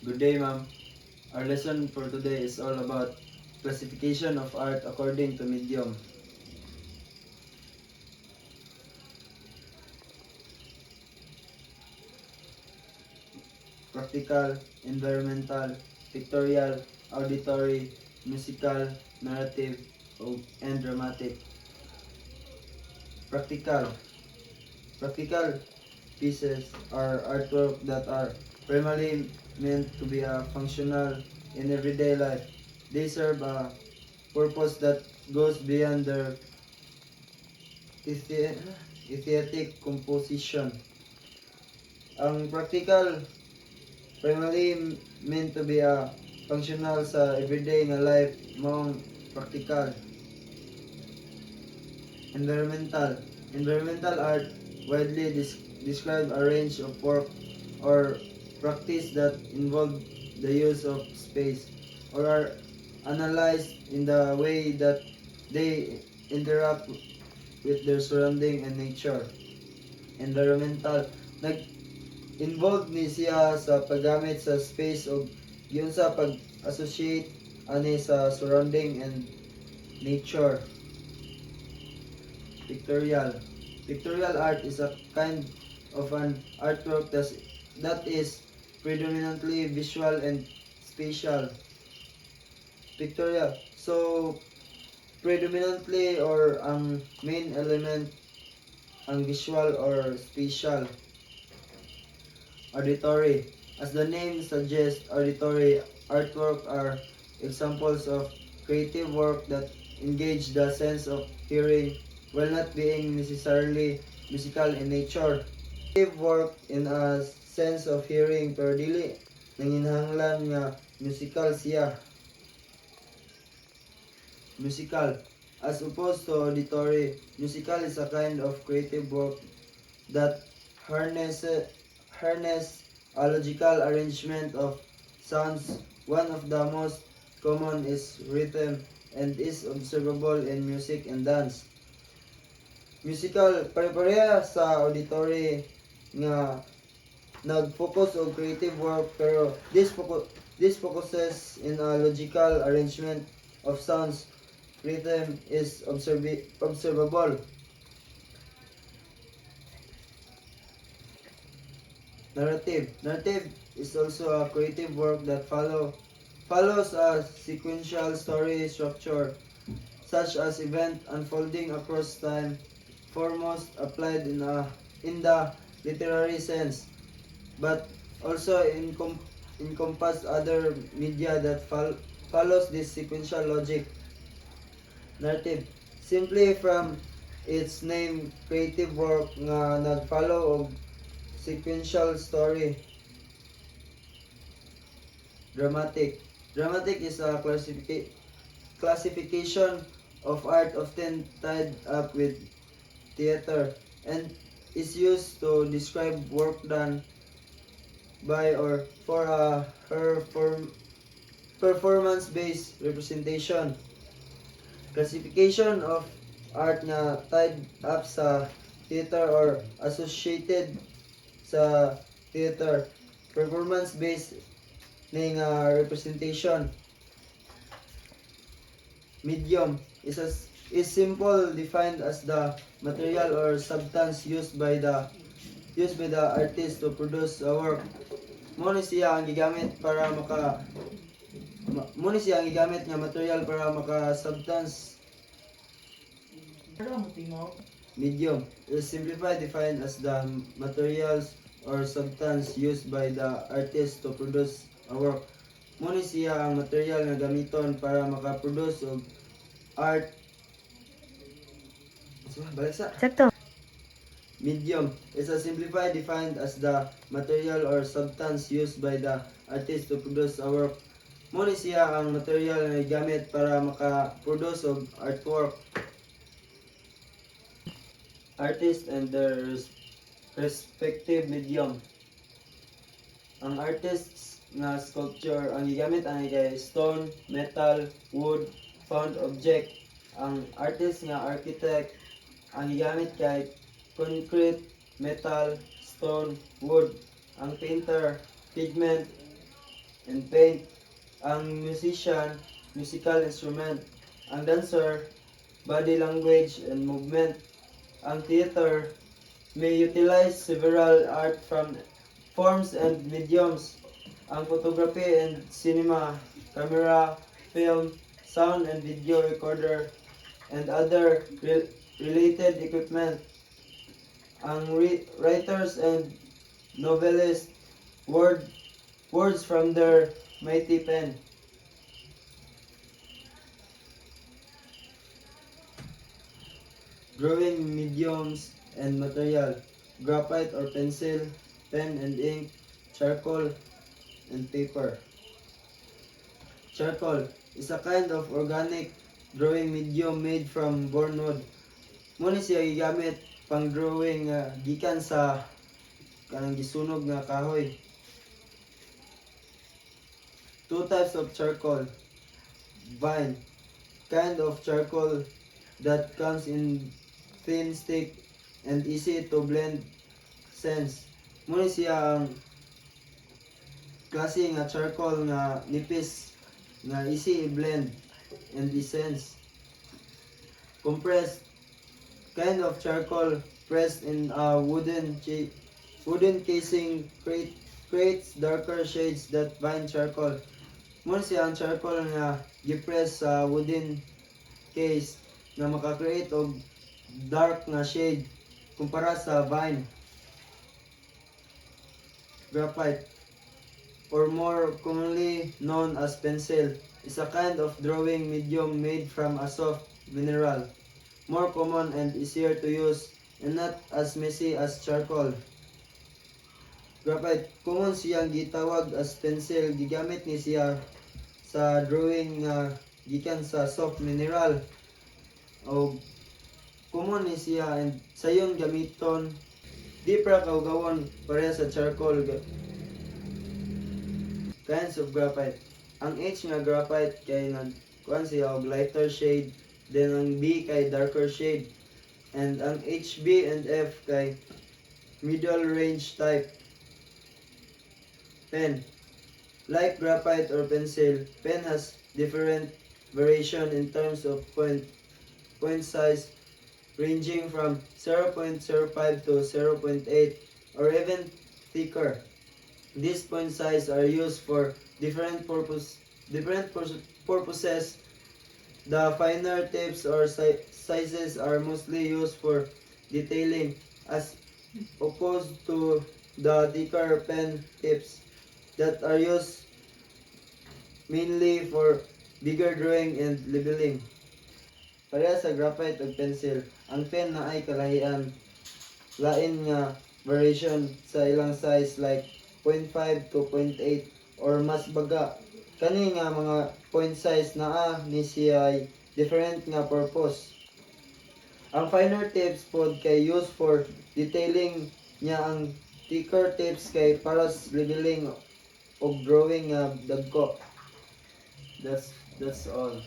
Good day, ma'am. Our lesson for today is all about classification of art according to medium. Practical, environmental, pictorial, auditory, musical, narrative, and dramatic. Practical. Practical pieces are artwork that are primarily meant to be functional in everyday life. They serve a purpose that goes beyond their aesthe- aesthetic composition. Ang practical primarily meant to be functional sa everyday nga life maong practical. Environmental. Environmental art widely describe a range of work or practice that involve the use of space or are analyzed in the way that they interact with their surrounding and nature. Environmental. Nag-involve ni siya sa paggamit sa space o yun sa pag-associate ani sa surrounding and nature. Pictorial. Pictorial art is a kind of an artwork that is predominantly visual and spatial. Pictorial. So, predominantly or ang main element ang visual or spatial. Auditory. As the name suggests, auditory artwork are examples of creative work that engage the sense of hearing while not being necessarily musical in nature. Creative work in a sense of hearing pero dili nanginhanglan nga musical siya. Musical. As opposed to auditory, musical is a kind of creative work that harness a logical arrangement of sounds. One of the most common is rhythm and is observable in music and dance. Musical, pare-pareha sa auditory nga nag-focus on creative work pero this focuses in a logical arrangement of sounds. Rhythm is observable. Narrative. Narrative is also a creative work that follows a sequential story structure, such as event unfolding across time, foremost applied in the literary sense, but also encompass other media that follows this sequential logic. Narrative. Simply from its name, creative work nga nag-follow og sequential story. Dramatic. Dramatic is a classification of art often tied up with theater and is used to describe work done by or for performance-based representation. Classification of art na tied up sa theater or associated sa theater. Performance-based ning representation. Medium is simple defined as the material or substance used by the artist to produce a work. Mo ni siya ang gigamit nga material para maka substance. Medium is simplified defined as the materials or substance used by the artist to produce a work. Mo ni siya ang material nga gamiton para maka-produce og art. Sakto. Medium is a simplified defined as the material or substance used by the artist to produce a work. Mo ni siya ang material nga gamit para maka-produce og artwork. Artist and their respective medium. Ang artists nga sculpture ang gigamit ang kay stone, metal, wood, found object. Ang artist nga architect ang gigamit kay concrete, metal, stone, wood. Ang painter, pigment, and paint. Ang musician, musical instrument. Ang dancer, body language and movement. Ang theater may utilize several art from forms and mediums. Ang photography and cinema, camera, film, sound and video recorder, and other related equipment. Ang writers and novelists, words from their mighty pen. Drawing mediums and material, graphite or pencil, pen and ink, charcoal, and paper. Charcoal is a kind of organic drawing medium made from burn wood. Muna siya gigamit pang drawing gikan sa kanang gisunog nga kahoy. Two types of charcoal. Vine, kind of charcoal that comes in thin stick and easy to blend sense. Muna siya ang klase nga charcoal nga nipis nga easy i-blend and essence. Compressed, kind of charcoal pressed in a wooden casing creates darker shades that vine charcoal. Muna siya ang charcoal nga gipress sa wooden case nga maka-create og dark nga shade kumpara sa vine. Graphite, or more commonly known as pencil, is a kind of drawing medium made from a soft mineral, more common and easier to use and not as messy as charcoal. Graphite, common siyang gitawag as pencil, gigamit ni siya sa drawing nga gikan sa soft mineral o common ni siya and sayon gamiton di pra kaugawon pareha sa charcoal. Kinds of graphite. Ang H nga graphite kay kuan siya og lighter shade, then ang B kay darker shade, and ang HB and F kay middle range type. Pen. Like graphite or pencil, pen has different variation in terms of point size, ranging from 0.05 to 0.8 or even thicker. These point size are used for different purposes. The finer tips or sizes are mostly used for detailing as opposed to the thicker pen tips that are used mainly for bigger drawing and labeling. Pareha sa graphite ug pencil, ang pen na ay kalahian lain nga variation sa ilang size like 0.5 to 0.8 or mas baga. Kani nga mga point size naa ni siya ay different nga purpose. Ang finer tips pod kay used for detailing niya, ang thicker tips kay para sa labeling og drawing nga dagko. That's all.